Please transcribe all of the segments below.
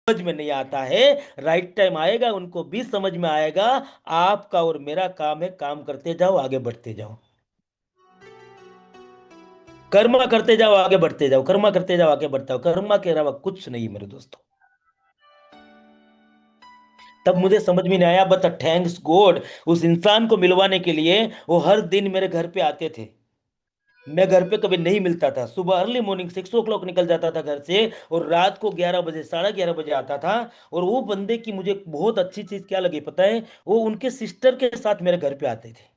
समझ में नहीं आता है। राइट टाइम आएगा, उनको भी समझ में आएगा। आपका और मेरा काम है, काम करते जाओ, आगे बढ़ते जाओ, कर्मा करते जाओ, आगे बढ़ते जाओ, कर्मा करते जाओ, आगे बढ़ते जाओ। कर्मा के अलावा कुछ नहीं मेरे दोस्तों। तब मुझे समझ में नहीं आया, बट थैंक्स गॉड, उस इंसान को मिलवाने के लिए वो हर दिन मेरे घर पे आते थे। मैं घर पे कभी नहीं मिलता था। सुबह अर्ली मॉर्निंग 6 o'clock निकल जाता था घर से, और रात को 11 बजे, 11:30 बजे आता था। और वो बंदे की मुझे बहुत अच्छी चीज क्या लगी पता है? वो उनके सिस्टर के साथ मेरे घर पे आते थे।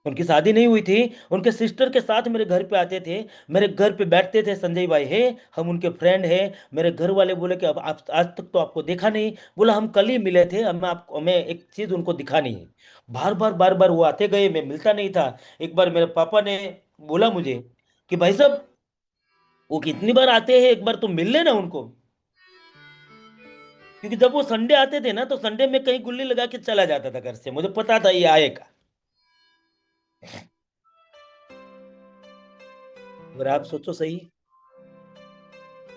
उनकी शादी नहीं हुई थी, उनके सिस्टर के साथ मेरे घर पे आते थे। मेरे घर पे बैठते थे, संजय भाई है, हम उनके फ्रेंड हैं। मेरे घर वाले बोले कि अब आप आज तक तो आपको देखा नहीं। बोला हम कल ही मिले थे, हमें एक चीज उनको दिखानी है। बार बार बार बार वो आते गए, मैं मिलता नहीं था। एक बार मेरे पापा ने बोला मुझे कि भाई साहब, वो कितनी बार आते हैं, एक बार तुम मिल लेना उनको। क्योंकि जब वो संडे आते थे ना, तो संडे में कहीं गुल्ली लगा के चला जाता था घर से, मुझे पता था ये आएगा। और आप सोचो सही,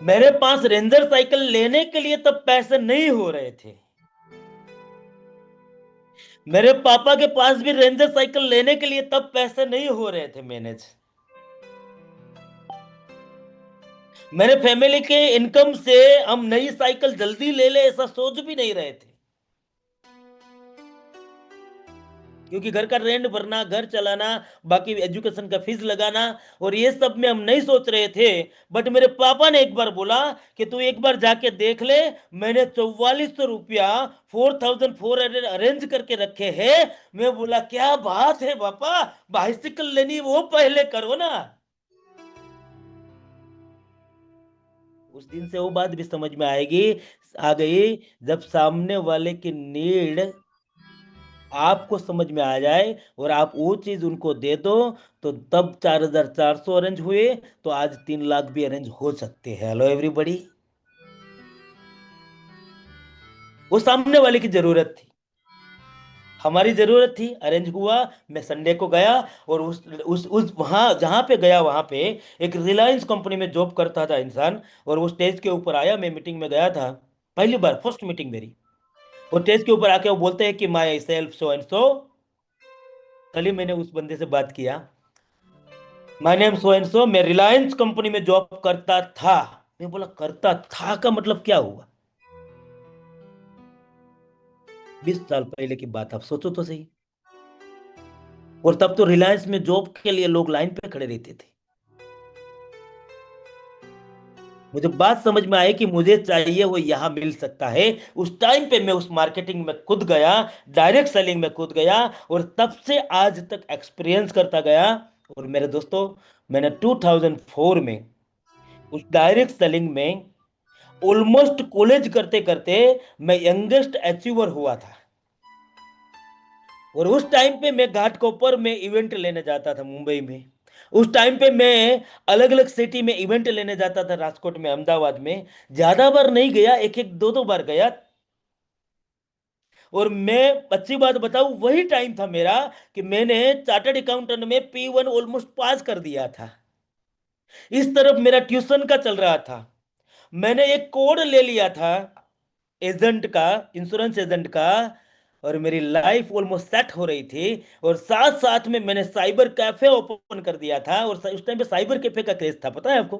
मेरे पास रेंजर साइकिल लेने के लिए तब पैसे नहीं हो रहे थे। मेरे पापा के पास भी रेंजर साइकिल लेने के लिए तब पैसे नहीं हो रहे थे मैनेज। मेरे फैमिली के इनकम से हम नई साइकिल जल्दी ले ले ऐसा सोच भी नहीं रहे थे। क्योंकि घर का रेंट भरना, घर चलाना, बाकी एजुकेशन का फीस लगाना, और ये सब में हम नहीं सोच रहे थे। बट मेरे पापा ने एक बार बोला कि तू एक बार जाके देख ले। मैंने 4400 रुपया, 4400 अरेंज करके रखे हैं। मैं बोला क्या बात है पापा, बाइसिकल लेनी वो पहले करो ना। उस दिन से वो बात भी समझ में आएगी, आ गई, जब सामने वाले की नीड आपको समझ में आ जाए और आप वो चीज उनको दे दो, तो तब 4400 अरेंज हुए, तो आज 3 लाख भी अरेंज हो सकते हैं। Hello everybody. वो सामने वाले की जरूरत थी, हमारी जरूरत थी, अरेंज हुआ। मैं संडे को गया, और उस वहां जहां पे गया, वहां पे एक रिलायंस कंपनी में जॉब करता था इंसान। और वो स्टेज के ऊपर आया, मैं मीटिंग में गया था, पहली बार, फर्स्ट मीटिंग मेरी। वो स्टेज के ऊपर आके वो बोलते हैं कि my self so and so. कल ही मैंने उस बंदे से बात किया, my name so and so, मैं रिलायंस कंपनी में जॉब करता था। मैं बोला करता था का मतलब क्या हुआ? 20 साल पहले की बात, आप सोचो तो सही। और तब तो रिलायंस में जॉब के लिए लोग लाइन पे खड़े रहते थे। मुझे बात समझ में आई कि मुझे चाहिए वो यहां मिल सकता है। उस टाइम पे मैं उस मार्केटिंग में कूद गया, डायरेक्ट सेलिंग में कूद गया, और तब से आज तक एक्सपीरियंस करता गया। और मेरे दोस्तों, मैंने 2004 में उस डायरेक्ट सेलिंग में ऑलमोस्ट कॉलेज करते करते मैं यंगेस्ट अचीवर हुआ था। और उस टाइम पे मैं घाटकोपर में इवेंट लेने जाता था मुंबई में। उस टाइम पे मैं अलग अलग सिटी में इवेंट लेने जाता था, राजकोट में, अहमदाबाद में। ज्यादा बार नहीं गया, एक एक दो दो बार गया। और मैं अच्छी बात बताऊं, वही टाइम था मेरा कि मैंने चार्टर्ड अकाउंटेंट में P1 ऑलमोस्ट पास कर दिया था। इस तरफ मेरा ट्यूशन का चल रहा था। मैंने एक कोड ले लिया था एजेंट का, इंश्योरेंस एजेंट का। और मेरी लाइफ ऑलमोस्ट सेट हो रही थी। और साथ साथ में मैंने साइबर कैफे ओपन कर दिया था। और उस टाइम पे साइबर कैफे का क्रेज था, पता है आपको,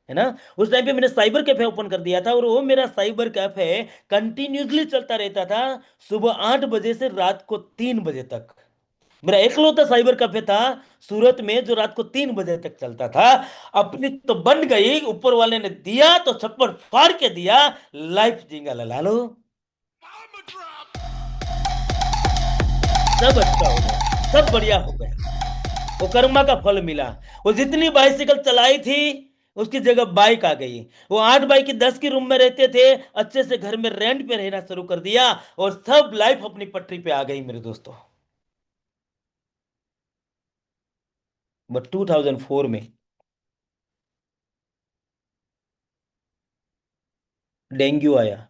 है ना? उस टाइम पे मैंने साइबर कैफे ओपन कर दिया था, और वो मेरा साइबर कैफे कंटिन्यूसली चलता रहता था, सुबह 8 बजे से रात को 3 बजे तक। मेरा एकलौता साइबर कैफे था सूरत में, जो रात को 3 बजे तक चलता था। अपनी तो बन गई, ऊपर वाले ने दिया तो छप्पर फाड़ के दिया। लाइफ जिंगा लला लो, सब अच्छा हो गया, सब बढ़िया हो गया। वो कर्मा का फल मिला। वो जितनी बाइसिकल चलाई थी, उसकी जगह बाइक आ गई। वो 8 बाई की 10 की रूम में रहते थे, अच्छे से घर में रेंट पे रहना शुरू कर दिया, और सब लाइफ अपनी पटरी पे आ गई मेरे दोस्तों। बट 2004 में डेंगू आया।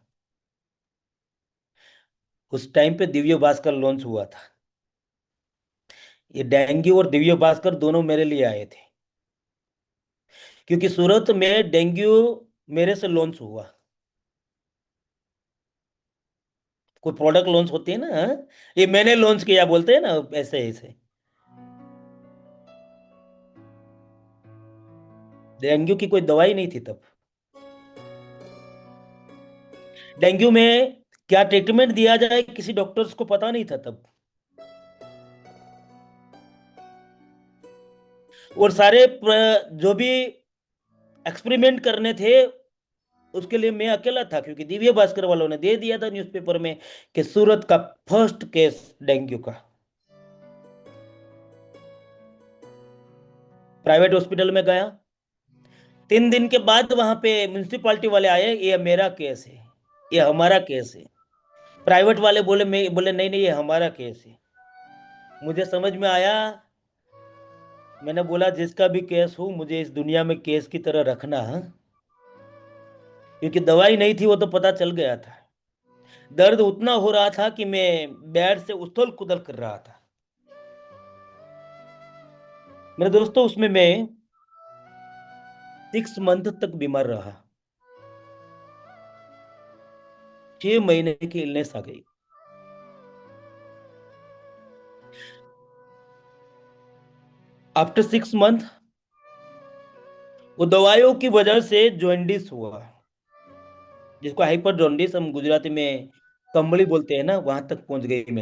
उस टाइम पे दिव्य भास्कर लॉन्च हुआ था। ये डेंगू और दिव्य भास्कर दोनों मेरे लिए आए थे, क्योंकि सूरत में डेंगू मेरे से लॉन्च हुआ। कोई प्रोडक्ट लॉन्च होती है ना, हाँ? ये मैंने लॉन्च किया बोलते हैं ना, ऐसे ऐसे। डेंगू की कोई दवाई नहीं थी तब। डेंगू में क्या ट्रीटमेंट दिया जाए किसी डॉक्टर्स को पता नहीं था तब। और सारे जो भी एक्सपेरिमेंट करने थे उसके लिए मैं अकेला था, क्योंकि दिव्य भास्कर वालों ने दे दिया था न्यूज़पेपर में कि सूरत का फर्स्ट केस डेंगू का। प्राइवेट हॉस्पिटल में गया, 3 दिन के बाद वहां पे म्यूनिसिपालिटी वाले आए, ये मेरा केस है, ये हमारा केस है। प्राइवेट वाले बोले, मैं बोले नहीं नहीं ये हमारा केस है। मुझे समझ में आया। मैंने बोला जिसका भी केस हो मुझे इस दुनिया में केस की तरह रखना है, क्योंकि दवाई नहीं थी वो तो पता चल गया था। दर्द उतना हो रहा था कि मैं बेड से उथल पुथल कर रहा था। मेरे दोस्तों उसमें मैं 6 मंथ तक बीमार रहा। 6 महीने की इलनेस आ गई। आफ्टर 6 मंथ वो दवाइयों की वजह से जॉन्डिस हुआ, जिसको हाइपर जॉन्डिस हम गुजराती में कंबली बोलते हैं ना, वहां तक पहुंच गई मैं।